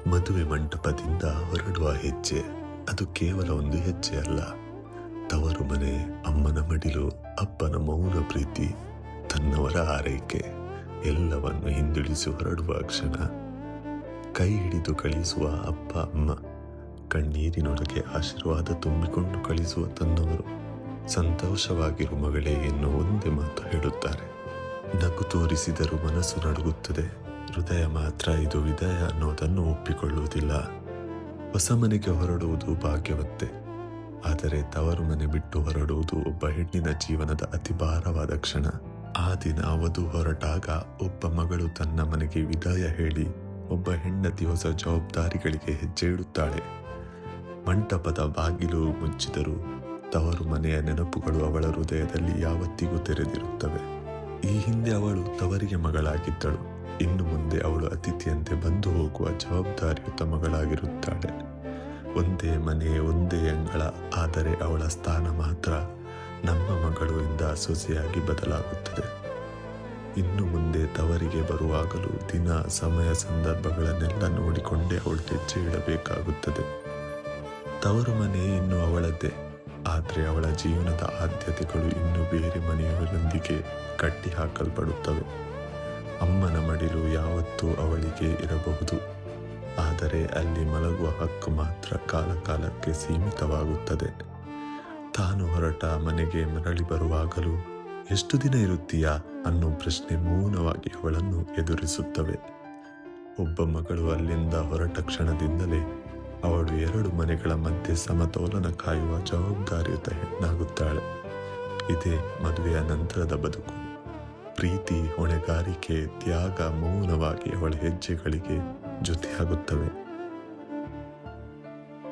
ಮದುವೆ ಮಂಟಪದಿಂದ ಹೊರಡುವ ಹೆಜ್ಜೆ ಅದು ಕೇವಲ ಒಂದು ಹೆಜ್ಜೆ ಅಲ್ಲ. ತವರು ಮನೆ, ಅಮ್ಮನ ಮಡಿಲು, ಅಪ್ಪನ ಮೌನ ಪ್ರೀತಿ, ತನ್ನವರ ಆರೈಕೆ ಎಲ್ಲವನ್ನು ಹಿಂದಿಳಿಸಿ ಹೊರಡುವ ಕ್ಷಣ. ಕೈ ಹಿಡಿದು ಕಳಿಸುವ ಅಪ್ಪ ಅಮ್ಮ, ಕಣ್ಣೀರಿನೊಳಗೆ ಆಶೀರ್ವಾದ ತುಂಬಿಕೊಂಡು ಕಳಿಸುವ ತನ್ನವರು. ಸಂತೋಷವಾಗಿರು ಮಗಳೇ ಎನ್ನುವ ಒಂದೇ ಮಾತು ಹೇಳುತ್ತಾರೆ. ನಗು ತೋರಿಸಿದರೂ ಮನಸ್ಸು ನಡುಗುತ್ತದೆ. ಹೃದಯ ಮಾತ್ರ ಇದು ವಿದಾಯ ಅನ್ನೋದನ್ನು ಒಪ್ಪಿಕೊಳ್ಳುವುದಿಲ್ಲ. ಹೊಸ ಮನೆಗೆ ಹೊರಡುವುದು ಭಾಗ್ಯವತ್ತೆ, ಆದರೆ ತವರು ಮನೆ ಬಿಟ್ಟು ಹೊರಡುವುದು ಒಬ್ಬ ಹೆಣ್ಣಿನ ಜೀವನದ ಅತಿ ಭಾರವಾದ ಕ್ಷಣ. ಆ ದಿನ ವಧು ಹೊರಟಾಗ ಒಬ್ಬ ಮಗಳು ತನ್ನ ಮನೆಗೆ ವಿದಾಯ ಹೇಳಿ ಒಬ್ಬ ಹೆಂಡತಿ ಹೊಸ ಜವಾಬ್ದಾರಿಗಳಿಗೆ ಹೆಜ್ಜೆ ಇಡುತ್ತಾಳೆ. ಮಂಟಪದ ಬಾಗಿಲು ಮುಚ್ಚಿದರೂ ತವರು ಮನೆಯ ನೆನಪುಗಳು ಅವಳ ಹೃದಯದಲ್ಲಿ ಯಾವತ್ತಿಗೂ ತೆರೆದಿರುತ್ತವೆ. ಈ ಹಿಂದೆ ಅವಳು ತವರಿಗೆ ಮಗಳಾಗಿದ್ದಳು, ಇನ್ನು ಮುಂದೆ ಅವಳು ಅತಿಥಿಯಂತೆ ಬಂದು ಹೋಗುವ ಜವಾಬ್ದಾರಿಯುತ ಮಗಳಾಗಿರುತ್ತಾಳೆ. ಒಂದೇ ಮನೆ, ಒಂದೇ ಅಂಗಳ, ಆದರೆ ಅವಳ ಸ್ಥಾನ ಮಾತ್ರ ನಮ್ಮ ಮಗಳು ಎಂದ ಸೊಸೆಯಾಗಿ ಬದಲಾಗುತ್ತದೆ. ಇನ್ನು ಮುಂದೆ ತವರಿಗೆ ಬರುವಾಗಲೂ ದಿನ, ಸಮಯ, ಸಂದರ್ಭಗಳನ್ನೆಲ್ಲ ನೋಡಿಕೊಂಡೇ ಅವಳು ಹೆಜ್ಜೆ ಇಡಬೇಕಾಗುತ್ತದೆ. ತವರು ಮನೆ ಇನ್ನು ಅವಳದ್ದೇ, ಆದರೆ ಅವಳ ಜೀವನದ ಆದ್ಯತೆಗಳು ಇನ್ನು ಬೇರೆ ಮನೆಯವರೊಂದಿಗೆ ಕಟ್ಟಿ ಹಾಕಲ್ಪಡುತ್ತವೆ. ಅಮ್ಮನ ಮಡಿಲು ಯಾವತ್ತೂ ಅವಳಿಗೆ ಇರಬಹುದು, ಆದರೆ ಅಲ್ಲಿ ಮಲಗುವ ಹಕ್ಕು ಮಾತ್ರ ಕಾಲಕಾಲಕ್ಕೆ ಸೀಮಿತವಾಗುತ್ತದೆ. ತಾನು ಹೊರಟ ಮನೆಗೆ ಮರಳಿ ಬರುವಾಗಲೂ ಎಷ್ಟು ದಿನ ಇರುತ್ತೀಯಾ ಅನ್ನೋ ಪ್ರಶ್ನೆ ಮೌನವಾಗಿ ಅವಳನ್ನು ಎದುರಿಸುತ್ತವೆ. ಒಬ್ಬ ಮಗಳು ಅಲ್ಲಿಂದ ಹೊರಟ ಕ್ಷಣದಿಂದಲೇ ಅವಳು 2 ಮನೆಗಳ ಮಧ್ಯೆ ಸಮತೋಲನ ಕಾಯುವ ಜವಾಬ್ದಾರಿಯುತ ಹೆಣ್ಣಾಗುತ್ತಾಳೆ. ಇದೇ ಮದುವೆಯ ನಂತರದ ಬದುಕು. ಪ್ರೀತಿ, ಹೊಣೆಗಾರಿಕೆ, ತ್ಯಾಗ ಮೌನವಾಗಿ ಅವಳ ಹೆಜ್ಜೆಗಳಿಗೆ ಜೊತೆಯಾಗುತ್ತವೆ.